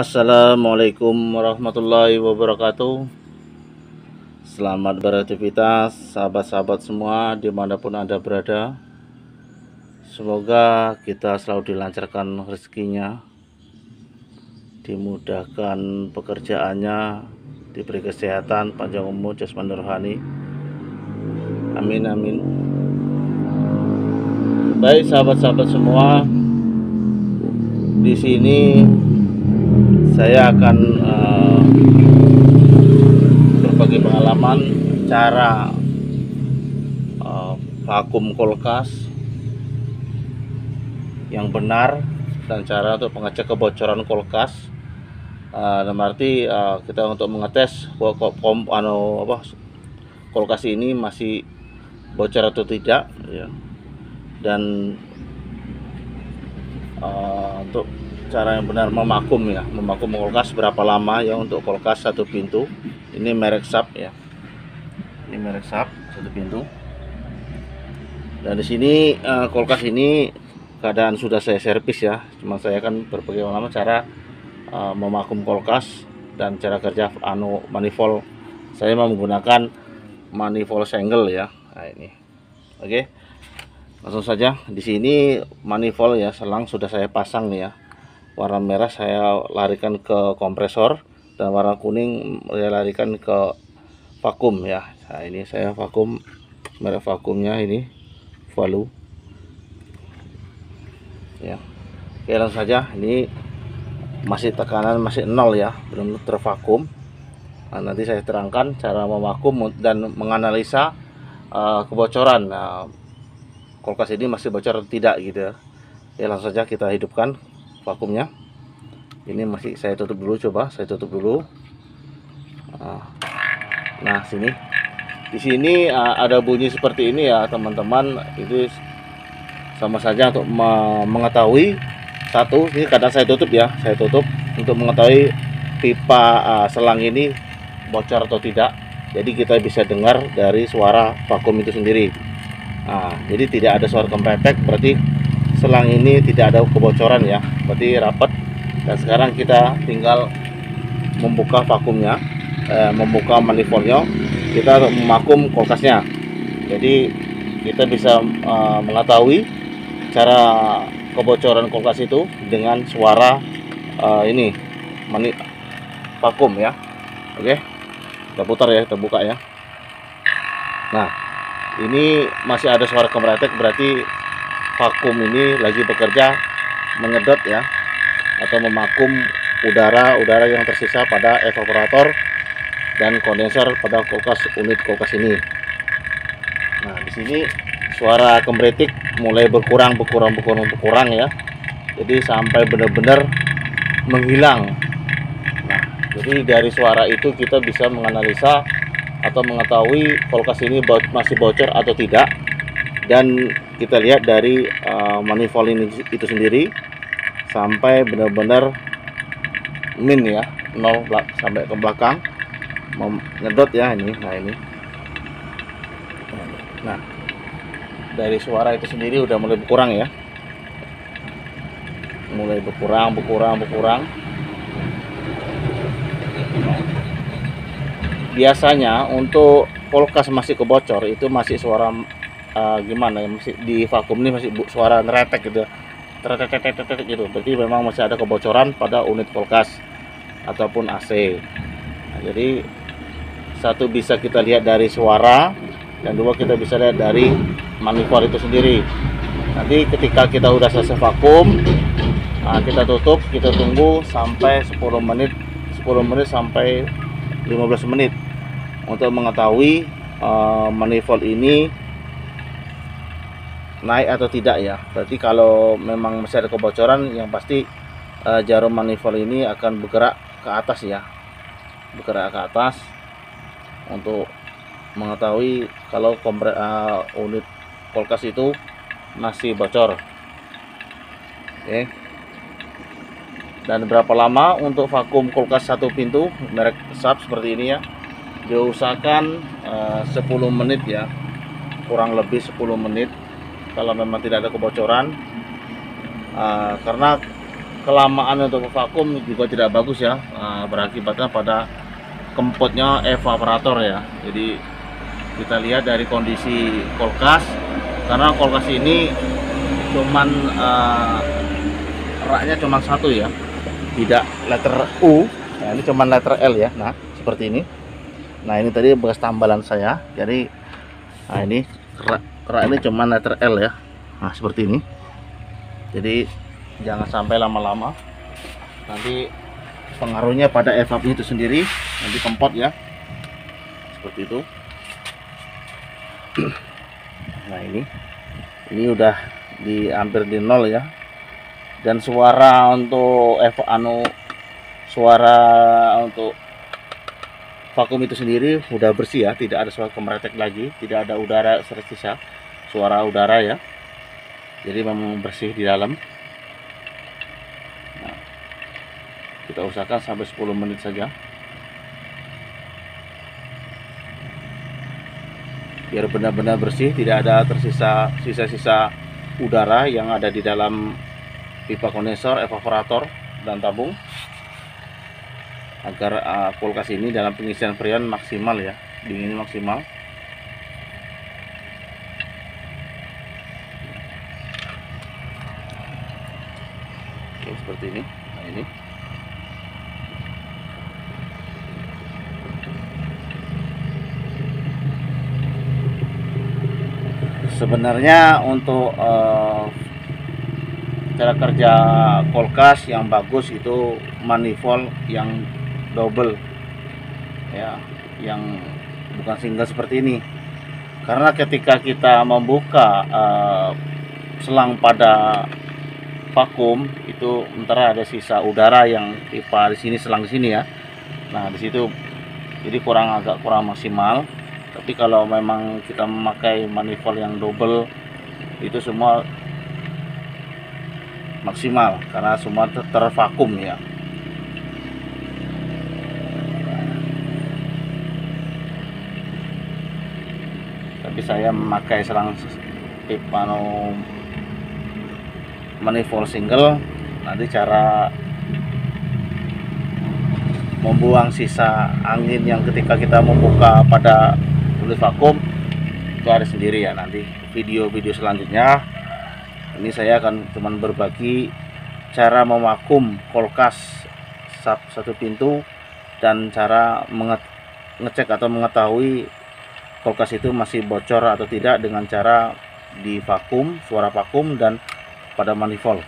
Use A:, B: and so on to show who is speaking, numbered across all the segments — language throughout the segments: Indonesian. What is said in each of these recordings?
A: Assalamualaikum warahmatullahi wabarakatuh. Selamat beraktivitas sahabat-sahabat semua dimanapun Anda berada. Semoga kita selalu dilancarkan rezekinya, dimudahkan pekerjaannya, diberi kesehatan, panjang umur, jasmani rohani. Amin amin. Baik sahabat-sahabat semua, di sini saya akan berbagi pengalaman cara vakum kulkas yang benar dan cara untuk mengecek kebocoran kulkas. Dalam arti kita untuk mengetes kulkas ini masih bocor atau tidak ya. Dan untuk cara yang benar memakum kulkas berapa lama ya untuk kulkas satu pintu. Ini merek Sharp ya. Ini merek Sharp satu pintu. Dan di sini kulkas ini keadaan sudah saya servis ya. Cuma saya akan berbagi pengalaman cara memakum kulkas dan cara kerja manifold. Saya menggunakan manifold single ya. Nah ini. Oke. Langsung saja, di sini manifold ya, selang sudah saya pasang nih ya. Warna merah saya larikan ke kompresor dan warna kuning saya larikan ke vakum ya. Nah ini saya vakum, merek vakumnya ini Valu ya. Oke, langsung saja, ini masih tekanan masih 0 ya, belum tervakum. Nah, nanti saya terangkan cara memakum dan menganalisa kebocoran. Kulkas ini masih bocor atau tidak gitu ya. Ya langsung saja kita hidupkan vakumnya. Ini masih saya tutup dulu, coba saya tutup dulu. Nah sini, di sini ada bunyi seperti ini ya teman-teman. Itu sama saja untuk mengetahui satu, ini kadang saya tutup ya, saya tutup untuk mengetahui pipa selang ini bocor atau tidak. Jadi kita bisa dengar dari suara vakum itu sendiri. Nah, jadi tidak ada suara kempetek, berarti selang ini tidak ada kebocoran ya, berarti rapat. Dan sekarang kita tinggal membuka vakumnya, membuka manifoldnya, kita memakum kulkasnya. Jadi kita bisa mengetahui cara kebocoran kulkas itu dengan suara ini vakum ya. Oke, kita putar ya, kita buka ya. Nah, ini masih ada suara kemretek, berarti vakum ini lagi bekerja menyedot ya, atau memakum udara yang tersisa pada evaporator dan kondenser pada unit kulkas ini. Nah, di sini suara kemretik mulai berkurang ya. Jadi sampai benar-benar menghilang. Nah, jadi dari suara itu kita bisa menganalisa atau mengetahui kulkas ini masih bocor atau tidak. Dan kita lihat dari manifold ini itu sendiri sampai benar-benar min ya, 0 sampai ke belakang ngedot ya ini. Nah, dari suara itu sendiri udah mulai berkurang ya, mulai berkurang. Biasanya untuk kulkas masih kebocor itu masih suara gimana ya, masih di vakum ini masih suara neretek gitu, tetetetetet gitu. Berarti memang masih ada kebocoran pada unit kulkas ataupun AC. Nah, jadi satu bisa kita lihat dari suara, dan dua kita bisa lihat dari manifold itu sendiri. Nanti ketika kita udah selesai vakum, kita tutup, kita tunggu sampai 10 menit sampai 15 menit untuk mengetahui manifold ini naik atau tidak ya. Berarti kalau memang masih ada kebocoran, yang pasti jarum manifold ini akan bergerak ke atas ya, bergerak ke atas untuk mengetahui kalau unit kulkas itu masih bocor. Oke. Dan berapa lama untuk vakum kulkas satu pintu merek Sharp seperti ini ya, diusahakan 10 menit ya, kurang lebih 10 menit kalau memang tidak ada kebocoran. Karena kelamaan untuk vakum juga tidak bagus ya, berakibatnya pada kempotnya evaporator ya. Jadi kita lihat dari kondisi kulkas, karena kulkas ini cuman raknya cuma satu ya, tidak letter U. Nah, ini cuman letter L ya. Nah, seperti ini. Nah, ini tadi bekas tambalan saya. Jadi nah ini rak ini cuman letter L ya. Nah, seperti ini. Jadi jangan sampai lama-lama, nanti pengaruhnya pada evapnya itu sendiri, nanti kempot ya, seperti itu. Nah, ini udah hampir di nol ya, dan suara untuk suara untuk vakum itu sendiri udah bersih ya, tidak ada suara kemeretek lagi, tidak ada udara tersisa, suara udara ya. Jadi memang bersih di dalam. Nah, kita usahakan sampai 10 menit saja, biar benar-benar bersih, tidak ada tersisa sisa-sisa udara yang ada di dalam pipa kondensor, evaporator, dan tabung, agar kulkas ini dalam pengisian freon maksimal ya, dingin maksimal. Oke, seperti ini. Nah, ini sebenarnya untuk cara kerja kulkas yang bagus itu manifold yang double ya, yang bukan single seperti ini. Karena ketika kita membuka selang pada vakum itu, antara ada sisa udara yang pipa di sini, selang di sini ya. Nah, di situ jadi agak kurang maksimal. Tapi kalau memang kita memakai manifold yang double, itu semua maksimal karena semua tervakum ya. Tapi saya memakai selang pipa manifold single. Nanti cara membuang sisa angin yang ketika kita membuka pada tulis vakum itu ada sendiri ya. Nanti video-video selanjutnya ini saya akan cuman berbagi cara memakum kulkas satu pintu, dan cara ngecek atau mengetahui kulkas itu masih bocor atau tidak dengan cara di vakum, suara vakum, dan pada manifold.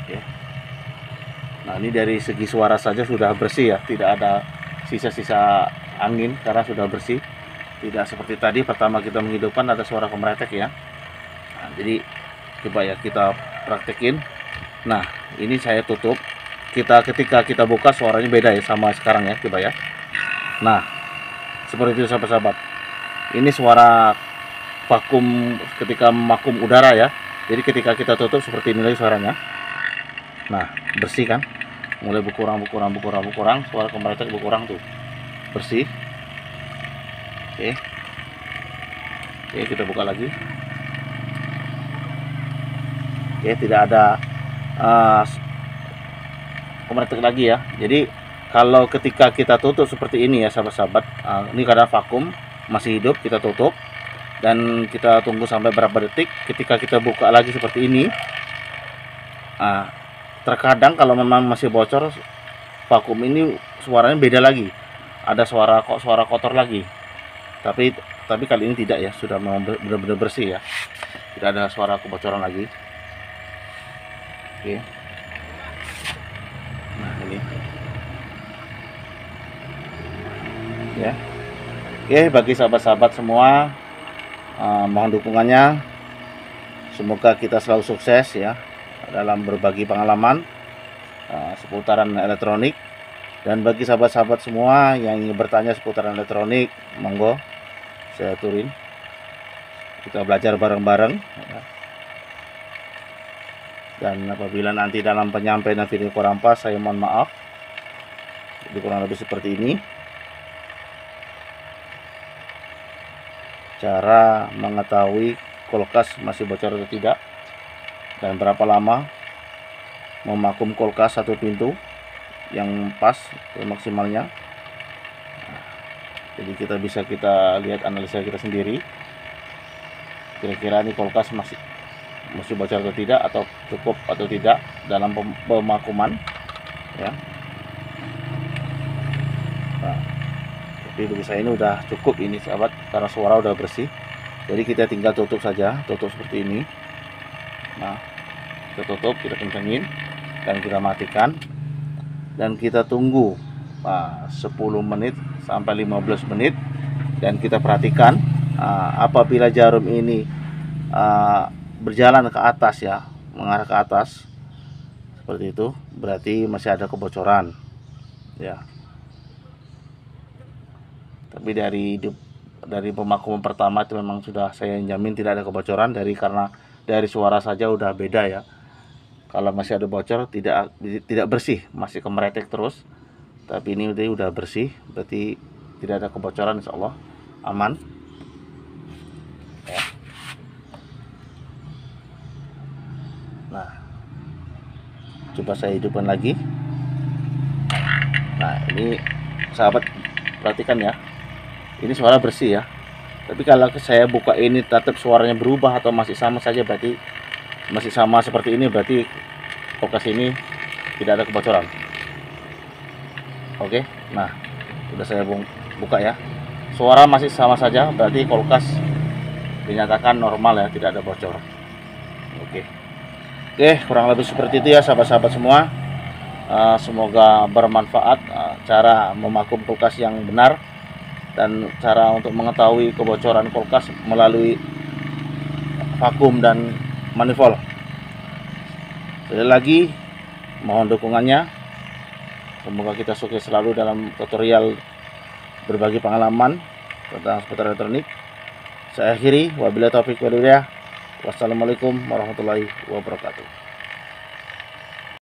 A: Oke. Nah, ini dari segi suara saja sudah bersih ya, tidak ada sisa-sisa angin karena sudah bersih. Tidak seperti tadi pertama kita menghidupkan ada suara kemeretek ya. Nah, jadi coba ya kita praktekin. Nah, ini saya tutup. Ketika kita buka suaranya beda ya sama sekarang ya, coba ya. Nah, seperti itu sahabat-sahabat. Ini suara vakum ketika memakum udara ya. Jadi ketika kita tutup seperti ini lagi suaranya. Nah, bersih kan? Mulai berkurang, suara kemeretek berkurang tuh. Bersih. Oke. Oke, kita buka lagi. Oke, tidak ada kemeretek lagi ya. Jadi kalau ketika kita tutup seperti ini ya sahabat-sahabat, ini karena vakum masih hidup, kita tutup dan kita tunggu sampai berapa detik. Ketika kita buka lagi seperti ini, terkadang kalau memang masih bocor vakum ini suaranya beda lagi, ada suara kotor lagi. Tapi kali ini tidak ya, sudah memang benar-benar bersih ya, tidak ada suara kebocoran lagi. Oke. Nah, ini ya. Oke, bagi sahabat-sahabat semua, mohon dukungannya. Semoga kita selalu sukses ya dalam berbagi pengalaman seputaran elektronik. Dan bagi sahabat-sahabat semua yang ingin bertanya seputaran elektronik, monggo saya turin, kita belajar bareng-bareng ya. Dan apabila nanti dalam penyampaian video kurang pas, saya mohon maaf. Jadi kurang lebih seperti ini cara mengetahui kulkas masih bocor atau tidak, dan berapa lama memakum kulkas satu pintu yang pas maksimalnya. Jadi kita bisa lihat analisa kita sendiri, kira-kira ini kulkas masih bocor atau tidak, atau cukup atau tidak dalam pemakuman ya. Nah, tapi bagi saya ini udah cukup ini sahabat, karena suara udah bersih. Jadi kita tinggal tutup saja, tutup seperti ini. Nah, kita tutup, kita kencengin dan kita matikan, dan kita tunggu 10 menit sampai 15 menit, dan kita perhatikan apabila jarum ini berjalan ke atas ya, mengarah ke atas seperti itu, berarti masih ada kebocoran ya. Tapi dari pemakuman pertama itu memang sudah saya jamin tidak ada kebocoran, karena dari suara saja udah beda ya. Kalau masih ada bocor, tidak bersih, masih kemeretek terus. Tapi ini udah bersih, berarti tidak ada kebocoran, insya Allah aman ya. Nah, coba saya hidupkan lagi. Nah, ini sahabat perhatikan ya, ini suara bersih ya. Tapi kalau saya buka ini tetap suaranya berubah atau masih sama saja, berarti masih sama seperti ini, berarti kulkas ini tidak ada kebocoran. Oke, nah sudah saya buka ya, suara masih sama saja, berarti kulkas dinyatakan normal ya, tidak ada bocor. Oke, kurang lebih seperti itu ya sahabat-sahabat semua. Semoga bermanfaat cara memakum kulkas yang benar, dan cara untuk mengetahui kebocoran kulkas melalui vakum dan manifold. Sekali lagi mohon dukungannya. Semoga kita sukses selalu dalam tutorial berbagi pengalaman tentang seputar elektronik. Saya akhiri, wabillahi taufiq wal hidayah. Wassalamualaikum warahmatullahi wabarakatuh.